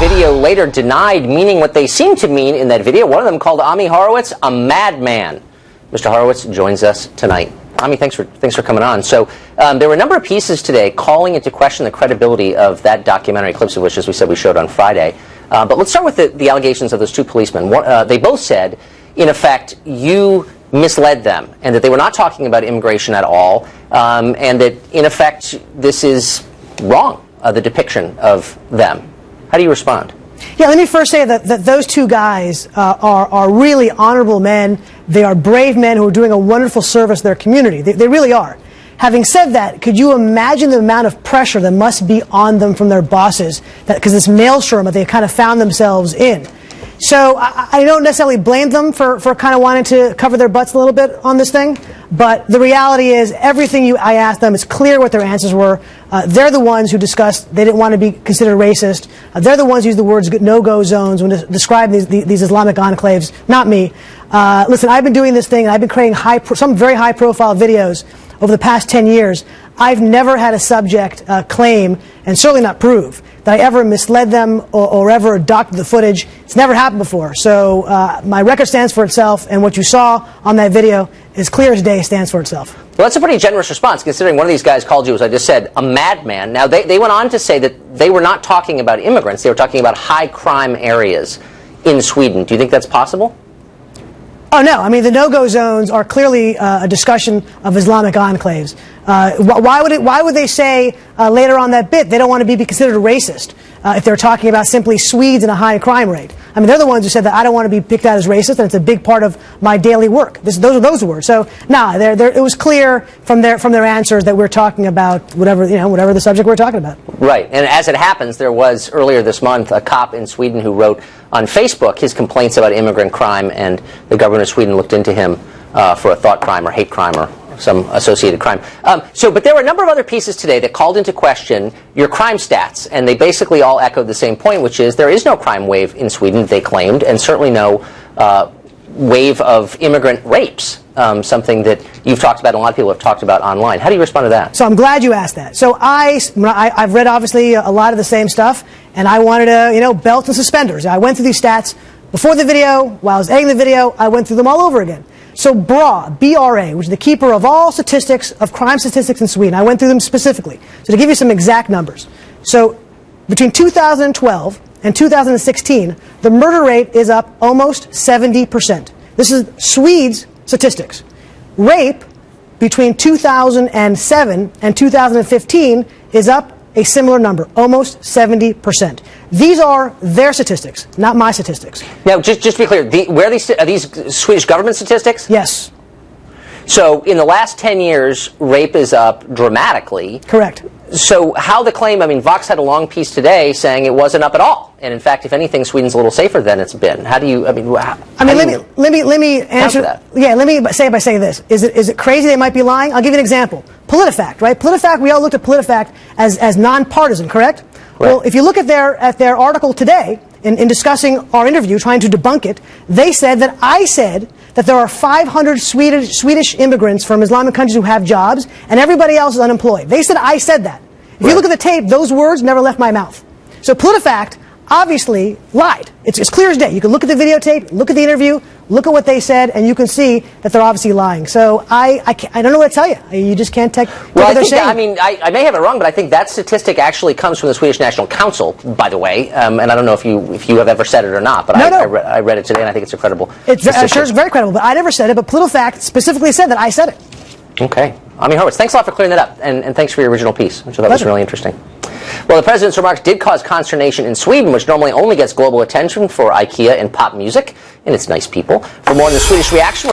video later denied meaning what they seemed to mean in that video. One of them called Ami Horowitz a madman. Mr. Horowitz joins us tonight. Ami, thanks for coming on. So there were a number of pieces today calling into question the credibility of that documentary, clips of which, as we said, we showed on Friday. But let's start with the allegations of those two policemen. They both said, in effect, you misled them, and that they were not talking about immigration at all, and that, in effect, this is wrong, the depiction of them. How do you respond? Yeah, let me first say that those two guys are really honorable men. They are brave men who are doing a wonderful service to their community. They really are. Having said that, could you imagine the amount of pressure that must be on them from their bosses, because this maelstrom that they kind of found themselves in? So I don't necessarily blame them for kind of wanting to cover their butts a little bit on this thing, but the reality is everything I asked them, it's clear what their answers were. They're the ones who discussed they didn't want to be considered racist. They're the ones who used the words no-go zones when describing these Islamic enclaves, not me. Listen, I've been doing this thing, and I've been creating some very high-profile videos over the past 10 years. I've never had a subject claim, and certainly not prove, that I ever misled them or ever doctored the footage. It's never happened before. So my record stands for itself, and what you saw on that video is clear as day, stands for itself. Well, that's a pretty generous response, considering one of these guys called you, as I just said, a madman. Now, they went on to say that they were not talking about immigrants. They were talking about high-crime areas in Sweden. Do you think that's possible? Oh, no. I mean, the no-go zones are clearly a discussion of Islamic enclaves. Why would they say later on that bit they don't want to be considered a racist if they're talking about simply Swedes and a high crime rate? I mean, they're the ones who said that I don't want to be picked out as racist, and it's a big part of my daily work. Those are those words. So, it was clear from their answers that we're talking about whatever the subject we're talking about. Right. And as it happens, there was earlier this month a cop in Sweden who wrote on Facebook his complaints about immigrant crime, and the government of Sweden looked into him for a thought crime or hate crime or some associated crime. But there were a number of other pieces today that called into question your crime stats, and they basically all echoed the same point, which is there is no crime wave in Sweden, they claimed, and certainly no wave of immigrant rapes, something that you've talked about and a lot of people have talked about online. How do you respond to that? So I'm glad you asked that. So I've read, obviously, a lot of the same stuff, and I wanted to, belt and suspenders. I went through these stats before the video, while I was editing the video, I went through them all over again. So BRA, B-R-A, which is the keeper of all statistics, of crime statistics in Sweden, I went through them specifically. So to give you some exact numbers. So between 2012 and 2016, the murder rate is up almost 70%. This is Swedes' statistics. Rape between 2007 and 2015 is up a similar number, almost 70%. These are their statistics, not my statistics. Now, just to be clear, are these Swedish government statistics? Yes. So in the last 10 years, rape is up dramatically. Correct. So how the claim, I mean, Vox had a long piece today saying it wasn't up at all. And in fact, if anything, Sweden's a little safer than it's been. How do you, let me answer that. Yeah, let me say it by saying this. Is it crazy they might be lying? I'll give you an example. PolitiFact, right? PolitiFact, we all looked at PolitiFact as nonpartisan, correct? Well, if you look at their article today, in discussing our interview, trying to debunk it, they said that I said that there are 500 Swedish immigrants from Islamic countries who have jobs, and everybody else is unemployed. They said I said that. If you look at the tape, those words never left my mouth. So PolitiFact obviously lied. It's clear as day. You can look at the videotape, look at the interview, look at what they said, and you can see that they're obviously lying. So I don't know what to tell you. You just can't take what they're saying. I may have it wrong, but I think that statistic actually comes from the Swedish National Council, by the way. And I don't know if you have ever said it or not, but I read it today, and I think it's a credible statistic. I'm sure it's very credible, but I never said it. But PolitiFact specifically said that I said it. Okay. Ami Horowitz, thanks a lot for clearing that up, and thanks for your original piece, which I thought was really interesting. Well, the president's remarks did cause consternation in Sweden, which normally only gets global attention for IKEA and pop music and its nice people. For more on the Swedish reaction,